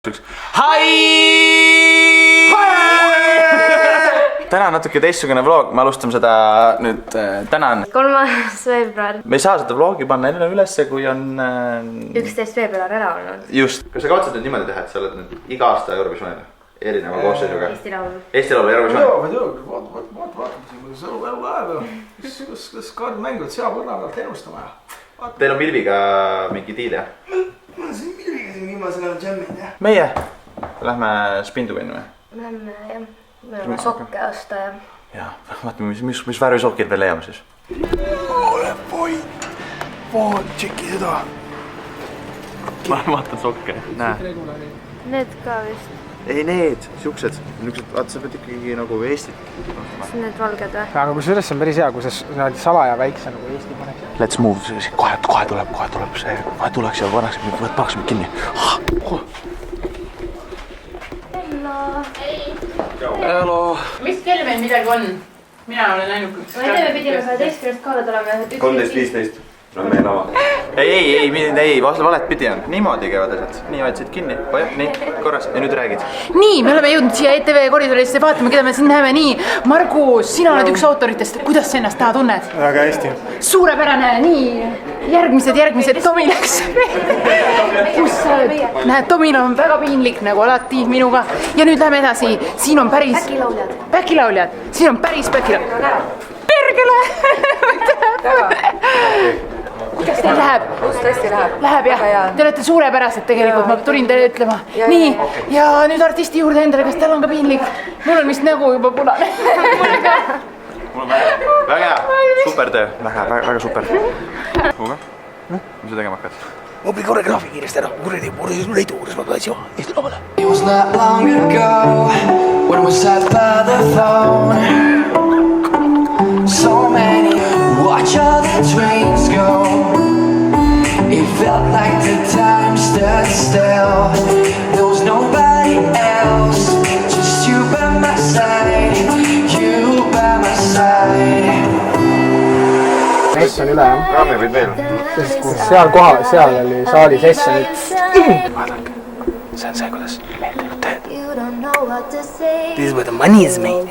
Hai! Täna on natuke teistsugune vlog, me alustame seda nüüd täna on 3. veebruar. Me ei saa seda vlogi panna enne ülesse, kui on 11. veebruar ära olnud. Just. Kas sa kavatsed nüüd niimoodi teha, et sa oled nüüd iga aasta Eurovisionil erineva koosseisuga? Eesti Laul. Eesti Laul Eurovision? Joo, vaata, see on elu läheb. Kas kaardimängivad seapõrna pealt ennustama? Teil on Milviga mingi diil, jah? Ma olen siin Milviga siin viimasel ajal jammin, jah. Meie lähme spindu vinnu, jah? Me lähme, jah. Me oleme sokke osta, jah. Jaa, vaatame, mis värvi sokid veel leiame siis. Ole poi! Vaat, tšeki seda! Ma vaatan sokke, näe. Need ka vist. Ei need, siuksed, vaata sa pead ikkagi nagu Eestit. Kas need valged või? Aga kui sellest on päris hea, kui sa salaja väikse nagu Eesti paneks. Let's move, kohe tuleb see, kohe tuleks ja paneksime kinni. Hello! Mis kell meil midagi on? Mina olen ainukas. Ma ei tea, me pidime 12. kohale tulema. 13.15 on meil lava. Ei, valet pidi on. Niimoodi käivad asjad. Nii hoidsid kinni. Nii, korras. Ja nüüd räägid. Nii, me oleme jõudnud siia ETV koridorisse. Vaatame, keda me siin näeme. Nii, Margus, sina oled üks autoritest. Kuidas sa ennast täna tunned? Väga hästi. Suurepärane. Nii, järgmised. Tomi läks. Kus sa oled? Näed, Tomil on väga piinlik, nagu alati minuga. Ja nüüd läheme edasi. Siin on päris... Päkilauljad. Siin on päris päkilauljad. Pergele! Kuidas teil läheb? Tõesti läheb. Läheb jah? Te olete suurepärased tegelikult, ma tulin teile ütlema. Nii, ja nüüd artisti juurde endale, kas tal on ka piinlik? Mul on vist nägu juba punane. Mul ka. Mul on väga hea. Super töö. Väga super. Kuga? Mis sa tegema hakkad? Ma pidi koreograafi kiiresti ära. Kuredi leidu, kuidas ma pääsin Eesti lavale. It was not long ago when we sat by the phone. So many, watch all the trains go. It felt like the time stood still. There was nobody else, just you by my side, you by my side. Sess on üle, jah? Raami võid veel. Seal oli saali sess on nüüd. Vaadake, see on see, kuidas meil teinud teed. This is where the money is made.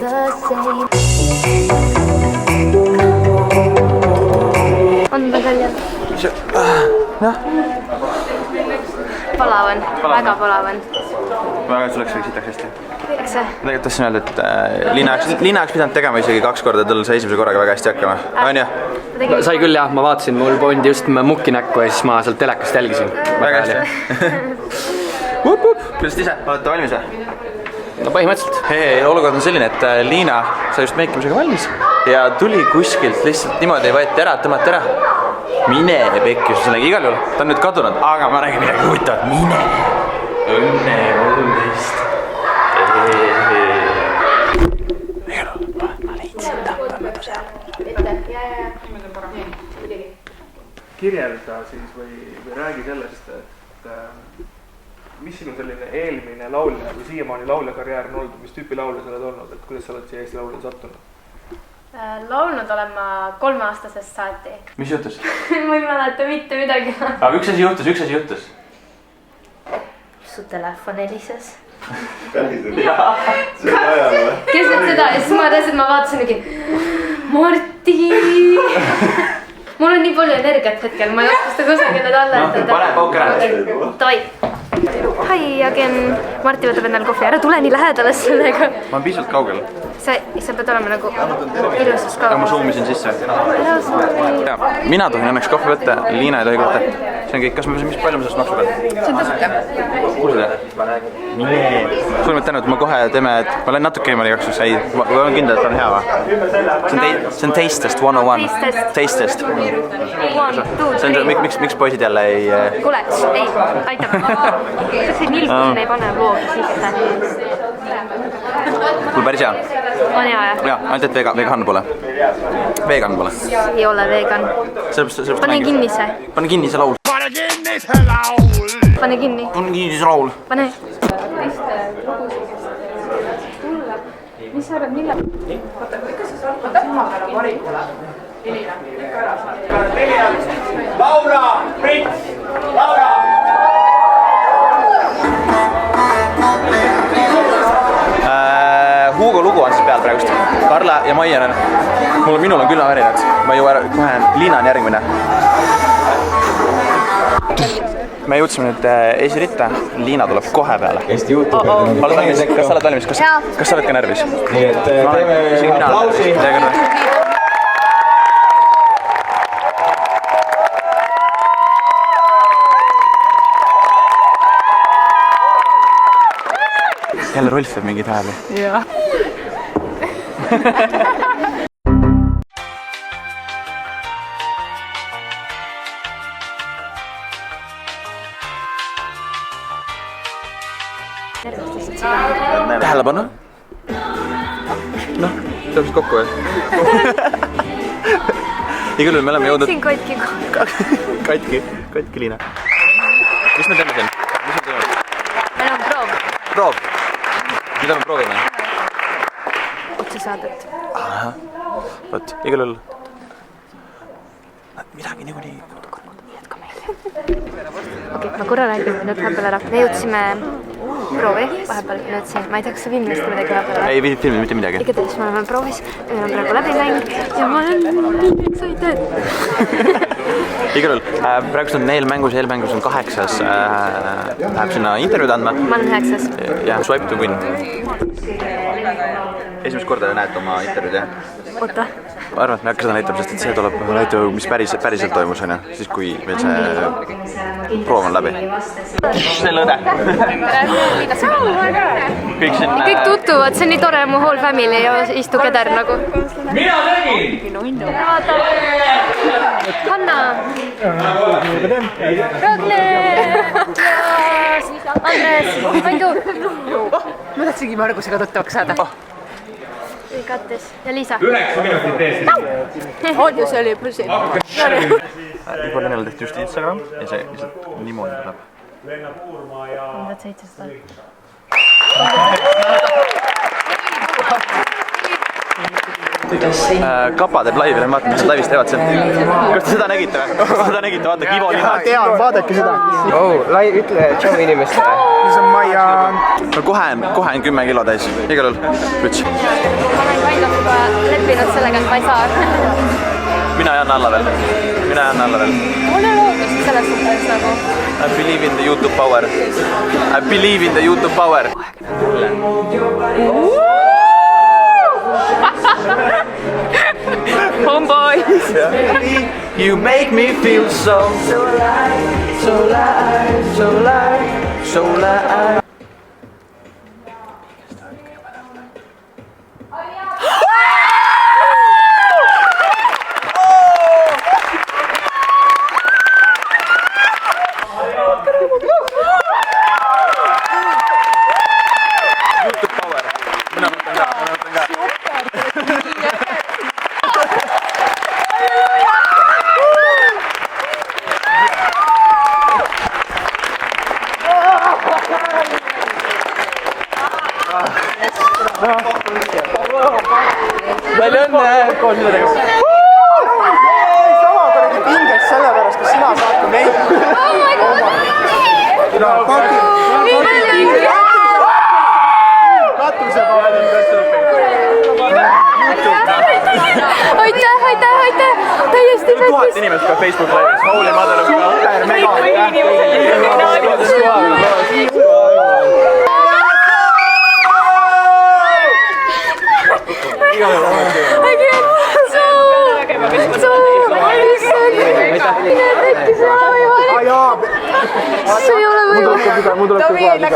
On ta kaljad? Palav on, väga palav on. Väga tuleks sitaks hästi. Eks see? Tegelikult tahtsin öelda, et Liina oleks pidanud tegema isegi 2 korda, tal sai esimese korraga väga hästi hakkama. On jah? Sai küll jah, ma vaatasin, mul pondi just mukki näkku ja siis ma sealt telekast jälgisin. Väga hästi. Kuidas te ise? Olete valmis või? No põhimõtteliselt. Hei, olukord on selline, et Liina sai just meikimisega valmis ja tuli kuskilt lihtsalt niimoodi võeti ära, tõmmati ära. Mine pekkis, sellega igal juhul. Ta on nüüd kadunud, aga ma räägin midagi huvitavat. Mine! Õnne 13. Ma leidsin tapamatu seal. Kirjelda siis või räägi sellest, et mis sinu selline eelmine laulja või siiamaani laulja karjäär on olnud, mis tüüpi laulja sa oled olnud, et kuidas sa oled siia Eesti laulja sattunud? Laulnud olen ma 3-aastasest saati. Mis juhtus? Ma ei mäleta mitte midagi. Aga üks asi juhtus. Su telefon helises. Päriselt? Jaa, see on ajal või? Keset seda ja siis ma teadsin, et ma vaatasingi Marti! Mul on nii palju energiat hetkel, ma ei oska seda kusagile talle No, pane pauk ära. Toi! Hai, Agen! Marti võtab endale kohvi, ära tule nii lähedale sellega. Ma olen piisavalt kaugel. Sa pead olema nagu ilusas Aga ma kaugus. zoomisin sisse. Mina tohin õnneks kohvi võtta, Liina ei tohi võtta. See on kõik, mis palju ma sellest maksu pean? See on tasuta. Kuulsida? Suurimad tänud, ma kohe teeme, et ma lähen natuke eemale igaks juhuks. Ei, ma olen kindel, et on hea või? See on Tastest 101. Tastest. See on, miks poisid jälle ei... Kuule, ei, aitab. See nilkusin ei pane vloogi sisse. Kuule, päris hea. On hea, jah? Jaa, ainult et vegan pole. Vegan pole. Ei ole vegan. Pane kinni see. Pane kinni see laul. Pane kinni. Pane kinni see laul. Pane. Mis sa arvad, millal? Oota, kas sa saad maha ära varikule? Elina, ikka ära saad. Laura! Brits! Laura! lugu on siis peal praegust. Karla ja Maian on, minul on külmavärinad, ma ei jõua ära, kohe Liina on järgmine. Me jõudsime nüüd esiritta, Liina tuleb kohe peale. Eesti YouTube. Oled valmis? Kas sa oled valmis? Kas sa oled ka närvis? Nii et teeme aplausi. Jälle Rolf teeb mingeid hääli. Jah. Tähelepanu. Noh, tõmbas kokku või? Igal juhul me oleme jõudnud... Siin katki. Katki Liina. Mis me teeme siin? Mis me teeme? Meil on proov. Proov. Mida me proovime? Otsesaadet. Ahah. Võt, igal juhul. Midagi niikuinii. Okei, ma korra räägin nüüd vahepeal ära. Me jõudsime proovi vahepeal nüüd siin. Ma ei tea, kas sa filmist midagi vahepeal ära? Ei filmi mitte midagi. Igatahes me oleme proovis. Meil on praegu läbimäng ja ma olen nii excited. Igal juhul, praegust on eelmängus on 8. Läheb sinna intervjuud andma. Ma olen 9. Ja swipe to win. Esimest korda näed oma intervjuud, jah? Oota. Ma arvan, et me ei hakka seda näitama, sest et see tuleb näitu, mis päriselt toimus, on ju. Siis kui meil see proov on läbi. See lõde. Kõik tutvuvad, see on nii tore, mu whole family ja istub eder nagu. Mina tegin! Hanna! Rogne! Andres! Maidu! Ma tahtsingi Margusega tuttavaks saada. Kattes ja Liisa. 9 minutit eest. On ju, see oli püsi. Juba Linnale tehti just Instagram ja see lihtsalt niimoodi tuleb. 700. Kapa teeb laivi, vaata, mis laivis teevad siin. Kas te seda nägite või? Vaata, Kivo Linna. Tean, vaadake seda. Ütle tšau inimestele. Mis on Maian. No kohe on 10 kilo täis. Igal juhul, rüts. Ma olen kaidalt juba leppinud sellega, et ma ei saa. Mina ei anna alla veel. Mul ei ole loogust selles suhtes nagu. I believe in the YouTube power. I believe in the YouTube power. Homeboys! You make me feel so alive, so alive, so alive, so alive. YouTube power. Mina mõtlen ka. Palju õnne koos milledega. Sama kuradi pinges sellepärast, kas sina saad kui meid. Katuse vahel on Aitäh! Täiesti 1000 inimest ka Facebook laivis. Holy mother of God. See ei ole võimalik.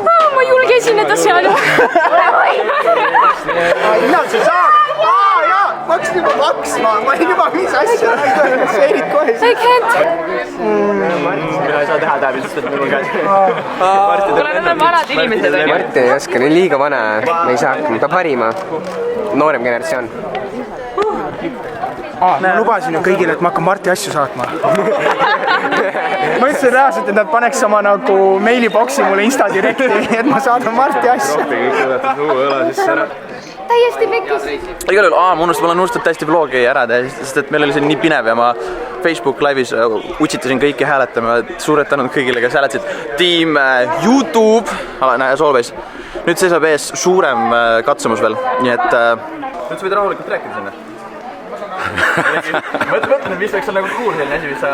Ma ei julge esineda seal. Millal sa saad? Ma hakkasin juba maksma, ma olin juba mis asja räägid, sa erid kohe. I can't. Mina ei saa teha tähebi, sest et mul on käes. Kuule, need on vanad inimesed. Martin ei oska, nii liiga vana, ma ei saa hakkama, ta parima. Noorem generatsioon. ma lubasin ju kõigile, et ma hakkan Marti asju saatma. Ma ütlesin reaalselt, et nad paneks oma nagu meiliboksi mulle Insta direkti, et ma saadan Marti asju. täiesti pekkis. Igal juhul, ma olen unustanud täiesti vlogi ära teha, sest et meil oli see nii pinev ja ma Facebook live'is utsitasin kõiki hääletama. Suured tänud kõigile, kes hääletasid. Tiim YouTube, Soolveis. Nüüd seisab ees suurem katsumus veel, nii et nüüd sa võid rahulikult rääkida sinna. Mõtlen, mis võiks olla nagu cool selline asi, mis sa...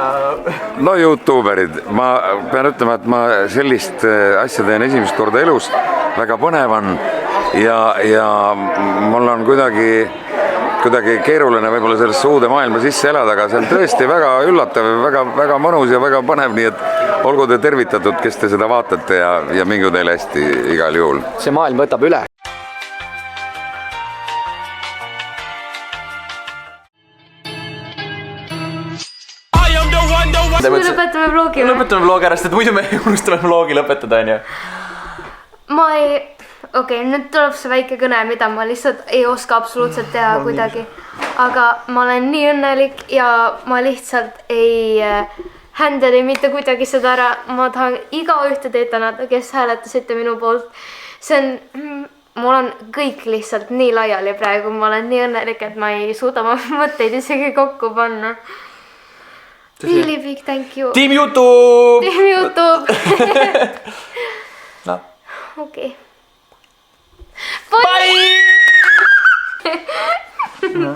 No YouTuberid, ma pean ütlema, et ma sellist asja teen esimest korda elus, väga põnev on ja mul on kuidagi keeruline võib-olla sellesse uude maailma sisse elada, aga see on tõesti väga üllatav ja väga mõnus ja väga põnev, nii et olgu te tervitatud, kes te seda vaatate ja mingu teile hästi igal juhul. see maailm võtab üle. Lõpetame vlogi. Lõpetame vlogi ära, sest et muidu me unustame vlogi lõpetada, on ju. Nüüd tuleb see väike kõne, mida ma lihtsalt ei oska absoluutselt teha kuidagi. Aga ma olen nii õnnelik ja ma lihtsalt ei händeli mitte kuidagi seda ära. Ma tahan igaühte teid tänada, kes hääletasite minu poolt. Mul on kõik lihtsalt nii laiali praegu. Ma olen nii õnnelik, et ma ei suuda oma mõtteid isegi kokku panna. Really big thank you. Team YouTube! Team YouTube! No. Okay. Bye!